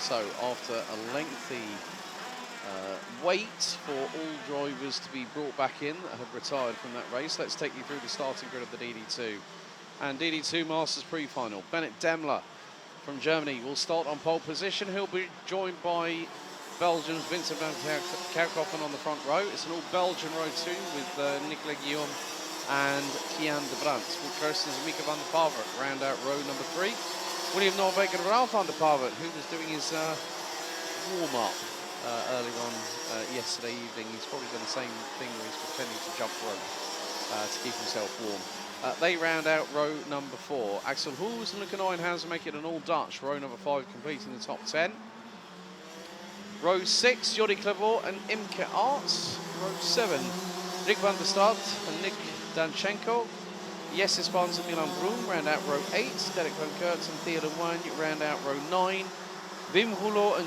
So after a lengthy wait for all drivers to be brought back in that have retired from that race, let's take you through the starting grid of the DD2. And DD2 Masters pre-final. Bennett Demler from Germany will start on pole position. He'll be joined by Belgium's Vincent van Kerkhoffen on the front row. It's an all-Belgian row too, with Nicolas Guillaume and Kian de Brandt. Will Kirstens and Mika van der Pavert round out row number 3. William Norbeek and Ralph van der Pavert, who was doing his warm-up earlier on yesterday evening. He's probably done the same thing where he's pretending to jump rope to keep himself warm. They round out row number 4. Axel Hoos and Luca Neuenhausen make it an all-Dutch. Row number 5 completing the top 10. Row 6, Jordi Clavor and Imke Arts. Row 7, Rick van der Stad and Nick Danchenko. Jesse Spans and Milan Broom round out row 8. Derek van Kurt and Theo de Wijn round out row 9. Wim Rouleau and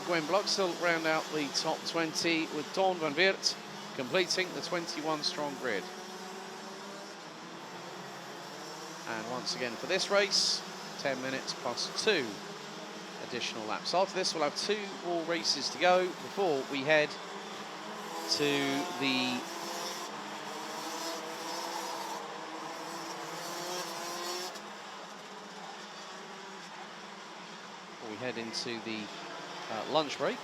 Gwen Bloxel round out the top 20, with Dawn van Weert completing the 21-strong grid. And once again for this race, 10 minutes plus 2 additional laps. After this, we'll have 2 more races to go before we head to the into the lunch break.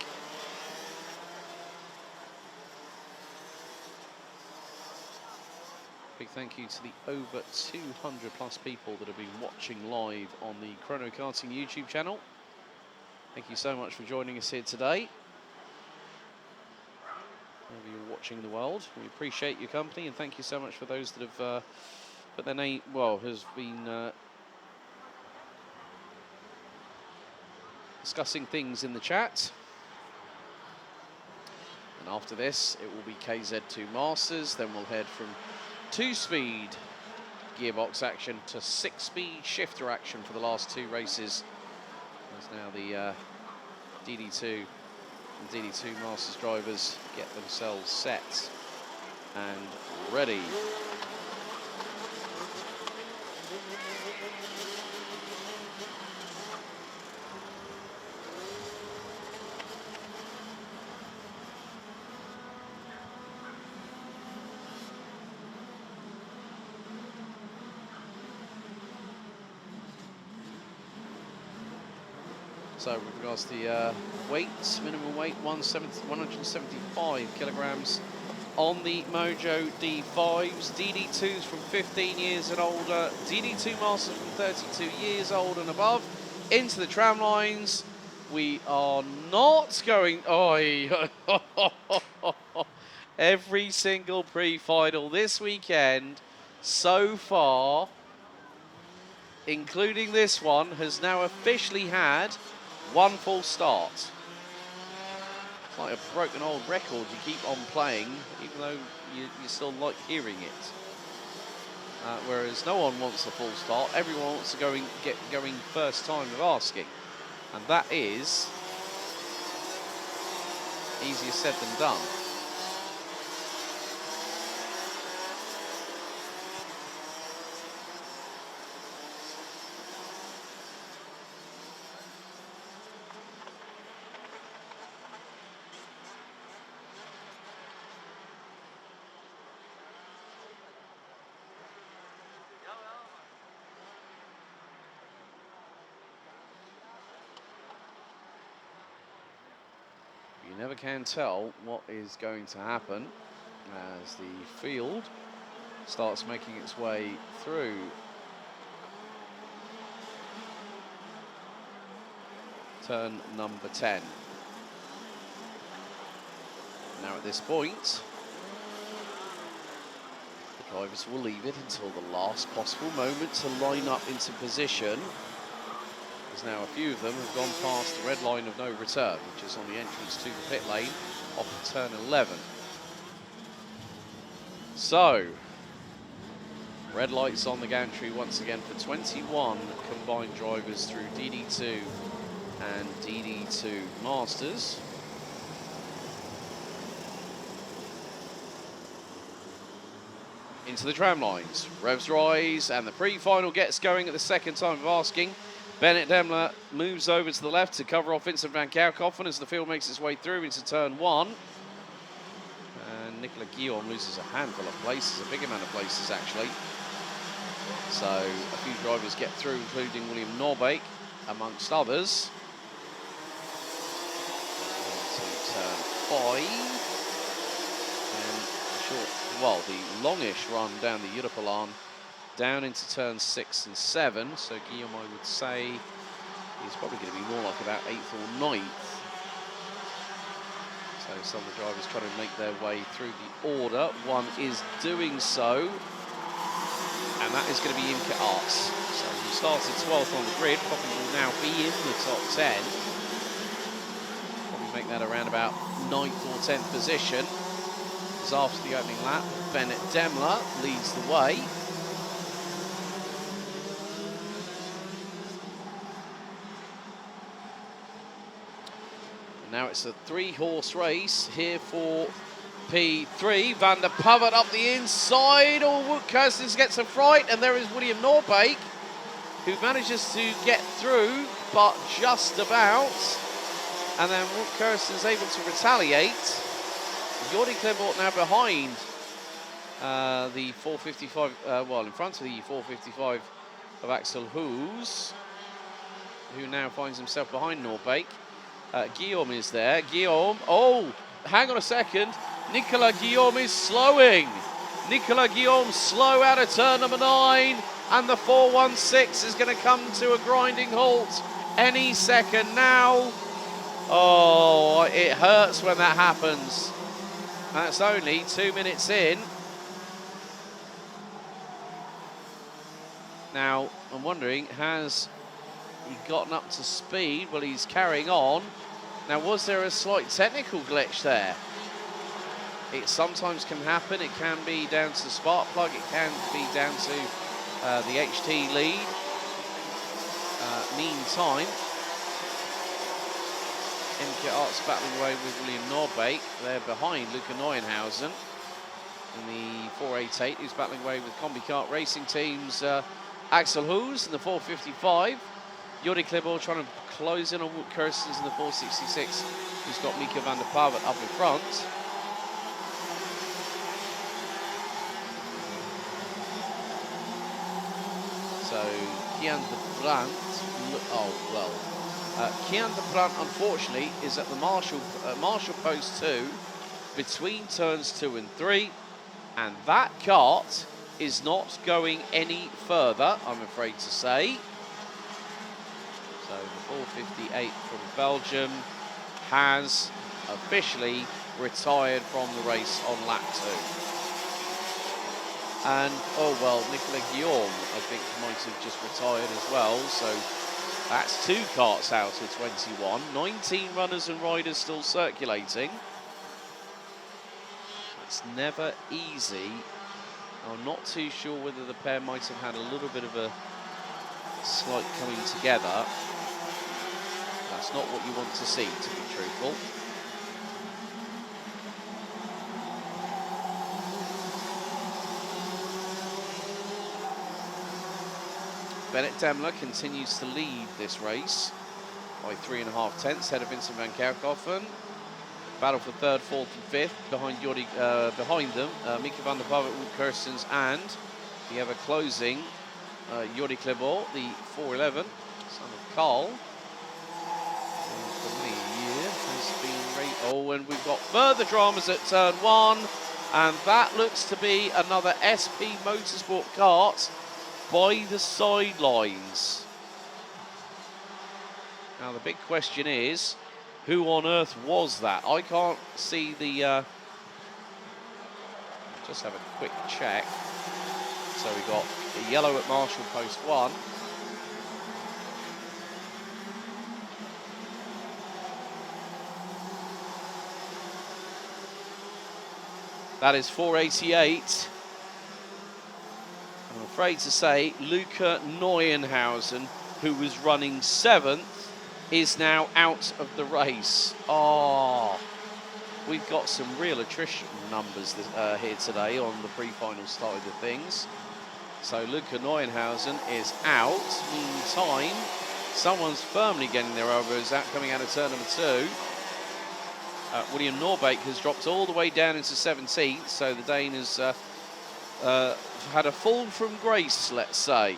Big thank you to the over 200 plus people that have been watching live on the Chrono Karting YouTube channel. Thank you so much for joining us here today. Wherever you're watching the world, we appreciate your company, and thank you so much for those that have put their name, well, has been discussing things in the chat. And after this, it will be KZ2 Masters. Then we'll head from 2-speed gearbox action to 6-speed shifter action for the last 2 races. As now the DD2 and DD2 Masters drivers get themselves set and ready. So with regards to the weight, minimum weight, 175 kilograms on the Mojo D5s. DD2s from 15 years and older, DD2 Masters from 32 years old and above. Into the tram lines. We are not going... Oh, every single pre-final this weekend so far, including this one, has now officially had 1 full start. It's like a broken old record you keep on playing, even though you still like hearing it. Whereas no one wants a full start, everyone wants to get going first time of asking. And that is easier said than done. You never can tell what is going to happen as the field starts making its way through turn number 10. Now at this point, the drivers will leave it until the last possible moment to line up into position. As now a few of them have gone past the red line of no return, which is on the entrance to the pit lane off of turn 11. So, red lights on the gantry once again for 21 combined drivers through DD2 and DD2 Masters. Into the tram lines, revs rise, and the pre-final gets going at the second time of asking. Bennett Demler moves over to the left to cover off Vincent van Kerkhoffen as the field makes its way through into turn 1. And Nicolas Guillaume loses a handful of places, a big amount of places actually. So a few drivers get through, including William Norbeek, amongst others. Into turn 5. The longish run down the Europalan down into turn 6 and 7. So Guillaume, I would say, is probably going to be more like about 8th or 9th. So some of the drivers trying to make their way through the order. One is doing so, and that is going to be Imke Arts. So he started 12th on the grid, probably will now be in the top 10. Probably make that around about 9th or 10th position. As after the opening lap, Bennett Demler leads the way. And now it's a 3-horse race here for P3. Van der Pavert up the inside. Oh, Wout Kerstens gets a fright, and there is William Norbeek, who manages to get through, but just about. And then Wout Kerstens able to retaliate. Jordi Kleibort now behind the 455, in front of the 455 of Axel Hoos, who now finds himself behind Norbeek. Guillaume is there. Guillaume, oh, hang on a second. Nicolas Guillaume is slowing. Nicolas Guillaume slow out of turn number 9, and the 416 is going to come to a grinding halt any second now. Oh, it hurts when that happens. That's only 2 minutes in. Now, I'm wondering, has he gotten up to speed? Well, he's carrying on. Now, was there a slight technical glitch there? It sometimes can happen. It can be down to the spark plug. It can be down to the HT lead. Meantime, Imke Arts battling away with William Norbeek. They're behind Luca Neuenhausen in the 488, who's battling away with Combi Kart Racing Team's Axel Hoos in the 455. Jordi Kleibort trying to close in on Wout Kerstens in the 466, who's got Mika van der Pavert up in front. So Kian de Brandt, Kian de Brandt, unfortunately, is at the Marshall post 2 between turns 2 and 3, and that kart is not going any further, I'm afraid to say. So the 458 from Belgium has officially retired from the race on lap 2. And, oh well, Nicolas Guillaume, I think, might have just retired as well. So that's 2 karts out of 21. 19 runners and riders still circulating. It's never easy. I'm not too sure whether the pair might have had a little bit of a slight coming together. That's not what you want to see, to be truthful. Bennett Demler continues to lead this race by 3.5 tenths, ahead of Vincent van Kerkhoffen. Battle for 3rd, 4th and 5th behind them, Mika van der Pavert, Wout Kerstens, and the ever closing Jordi Kleibort, the 411, son of Carl. Oh, and we've got further dramas at turn 1, and that looks to be another SP Motorsport kart by the sidelines. Now the big question is, who on earth was that? I can't see the... just have a quick check. So we got the yellow at Marshall post 1. That is 488. I'm afraid to say Luca Neuenhausen, who was running 7th, is now out of the race. Oh, we've got some real attrition numbers here today on the pre-final side of things. So Luca Neuenhausen is out. Meantime, Someone's firmly getting their elbows out, coming out of turn number 2. William Norbeek has dropped all the way down into 17th, so the Dane has had a fall from grace, let's say.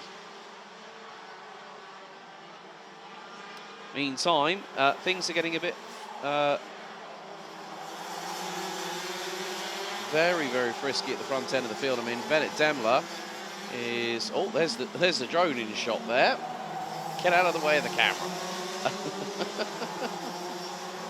Meantime, things are getting a bit very, very frisky at the front end of the field. I mean, Bennett Demler is... Oh, there's the drone in shot there. Get out of the way of the camera.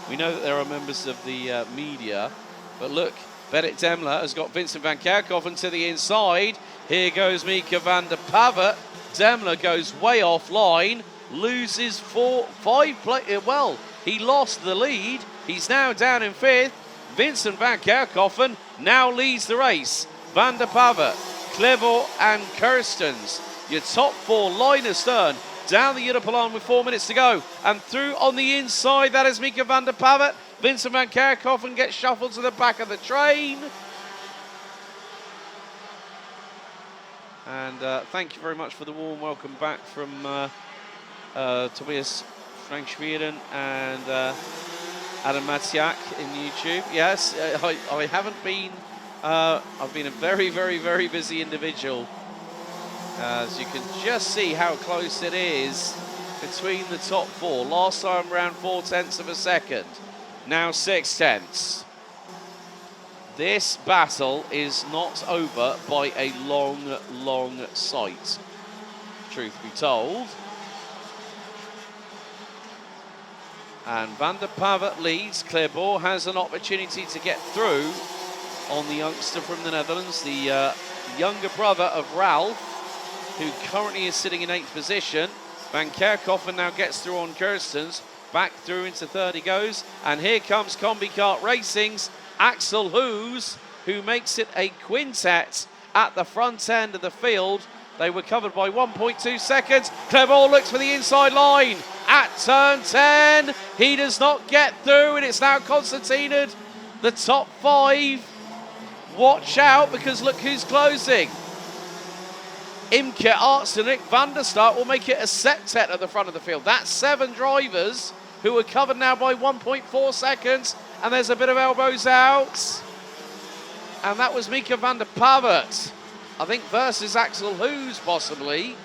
We know that there are members of the media, but look, Bennett Demler has got Vincent van Kerkhoven to the inside. Here goes Mika van der Pavet. Demler goes way offline, loses 5 well, he lost the lead. He's now down in 5th. Vincent van Kerkhoven now leads the race. Van der Pavet, Clevo and Kirstens. Your top 4 line astern down the European with 4 minutes to go. And through on the inside, that is Mika van der Pavet. Vincent van Kerkhoven gets shuffled to the back of the train. And thank you very much for the warm welcome back from Tobias Frank-Schmieren and Adam Matsiak in YouTube. Yes, I haven't been, I've been a very, very, very busy individual. As you can just see how close it is between the top 4. Last time around 0.4 of a second, now 0.6. This battle is not over by a long, long sight, truth be told. And Van der Pavet leads. Clearbor has an opportunity to get through on the youngster from the Netherlands, the younger brother of Ralph, who currently is sitting in 8th position. Van Kerkhoven now gets through on Kirstens. Back through into 3rd he goes. And here comes Combi Kart Racing's Axel Hoos, who makes it a quintet at the front end of the field. They were covered by 1.2 seconds. Clearbor looks for the inside line at turn 10. He does not get through, and it's now Constantine, the top 5. Watch out, because look who's closing. Imke Arts and Rick van der Start will make it a septet at the front of the field. That's 7 drivers who are covered now by 1.4 seconds. And there's a bit of elbows out. And that was Mika van der Pavet, I think, versus Axel Hoos, possibly.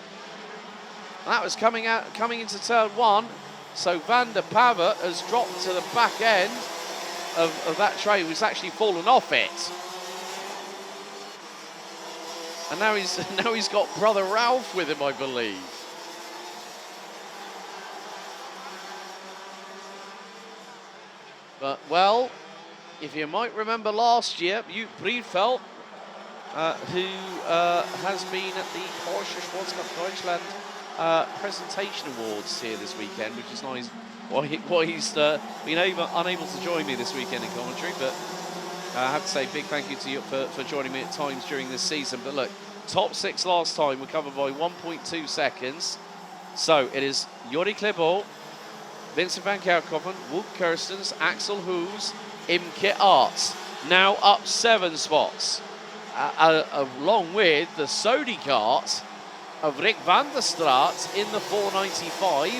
That was coming into turn 1. So Van der Pavet has dropped to the back end of that train, who's actually fallen off it. And now he's got brother Ralph with him, I believe. But, well, if you might remember last year, Joop Breedveld, who has been at the Porsche Sportscup Deutschland presentation awards here this weekend, which is nice. Why he's been unable to join me this weekend in commentary, but I have to say big thank you to you for joining me at times during this season. But look, top 6 last time were covered by 1.2 seconds. So it is Jordi Clearbor, Vincent van Kerkhoven, Wout Kirstens, Axel Hoos, Imke Arts, now up 7 spots, along with the Sodi kart of Rick van der Straat in the 495.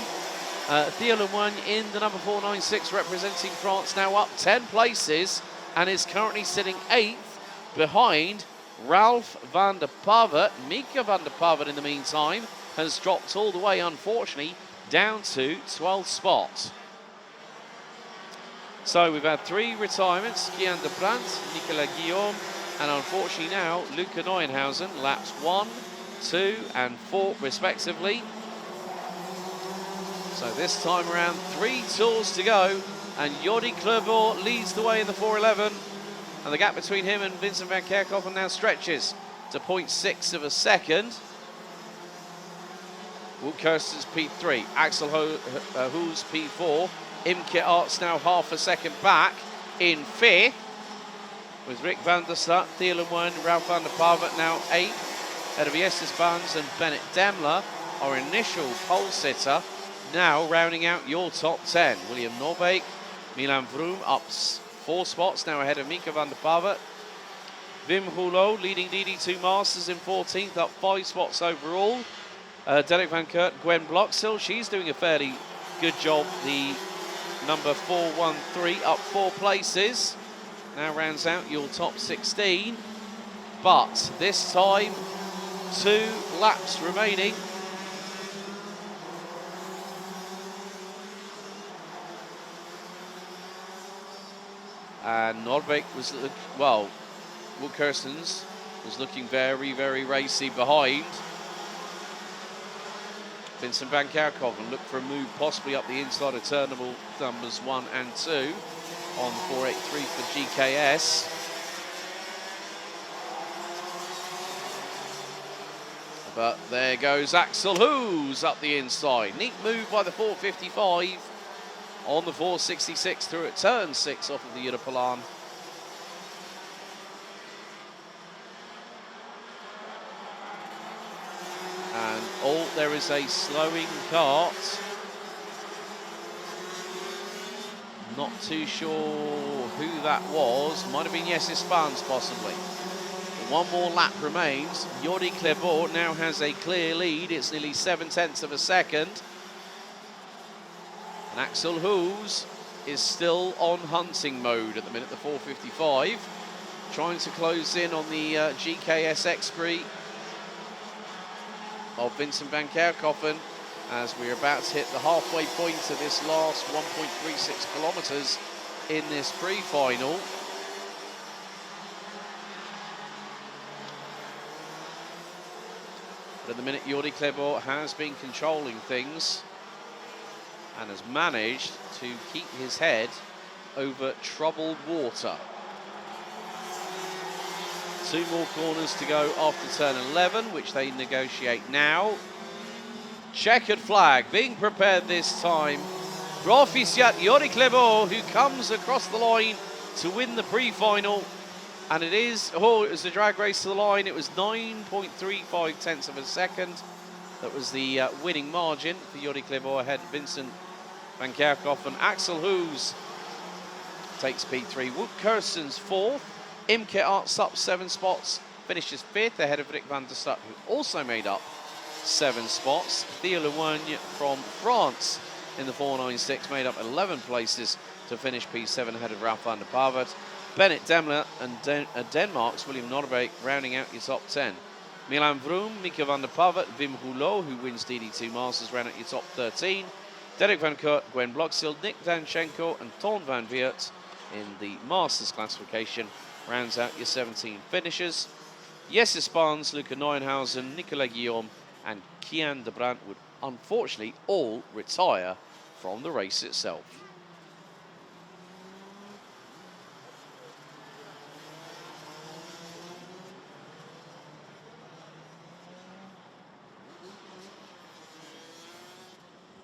Theo Lemoine in the number 496, representing France, now up 10 places and is currently sitting 8th behind Ralph van der Pavet. Mika van der Pavet, in the meantime, has dropped all the way, unfortunately, down to 12th spot. So we've had 3 retirements: Guillain de Brandt, Nicolas Guillaume, and unfortunately now Luca Neuenhausen, laps 1, 2 and 4 respectively. So this time around 3 tours to go, and Jordi Clearbor leads the way in the 411, and the gap between him and Vincent van Kerkhoven now stretches to 0.6 of a second. Wout Kirstens P3, Axel Hoos P4, Imke Arts now half a second back in 5th, with Rick van der Start, Theo Lemoine, Ralph van der Pavet now 8th, ahead of Jessis Barnes and Bennett Demler, our initial pole sitter, now rounding out your top 10. William Norbeek, Milan Vroom up 4 spots, now ahead of Mika van der Pavet. Wim Rouleau leading DD2 Masters in 14th, up 5 spots overall. Derek Van Kurt, Gwen Bloxhill, she's doing a fairly good job. The number 413 up 4 places. Now rounds out your top 16. But this time, 2 laps remaining. And Nordbeck was, well, Will Kirstens was looking very, very racy behind. Vincent Van Kerkhoven looked for a move possibly up the inside of turnable numbers 1 and 2 on 483 for GKS. But there goes Axel Hoos up the inside. Neat move by the 455 on the 466 through at turn 6 off of the Europolan. And there is a slowing kart. Not too sure who that was. Might have been Jesse Spans possibly. But 1 more lap remains. Jordi Clebot now has a clear lead. It's nearly 7/10 of a second. And Axel Hoos is still on hunting mode at the minute, the 455. Trying to close in on the GKS Express of Vincent Van Kerkhoven as we're about to hit the halfway point of this last 1.36 kilometres in this pre-final. But at the minute, Jordi Clebot has been controlling things and has managed to keep his head over troubled water. 2 more corners to go after turn 11, which they negotiate now. Checkered flag being prepared this time. Proficiat Jordi Clebot, who comes across the line to win the pre-final. And it was a drag race to the line. It was 9.35 tenths of a second. That was the winning margin for Jordi Clebot ahead of Vincent Van Kerkhoven. Axel Hoos takes P3. Wout Kirstens 4th. Imke Arts up 7 spots, finishes 5th ahead of Rick van der Stut, who also made up 7 spots. Theo Lemoigne from France in the 496 made up 11 places to finish P7 ahead of Ralph van der Pavert. Bennett Demler and Denmark's William Nordbeek rounding out your top 10. Milan Vroom, Mika van der Pavert, Wim Rouleau, who wins DD2 Masters, round out your top 13. Derek Van Kurt, Gwen Bloxhill, Nick Danchenko and Ton van Weert in the Masters classification rounds out your 17 finishers. Jesse Spans, Luca Neuenhausen, Nicolas Guillaume and Kian de Brandt would unfortunately all retire from the race itself.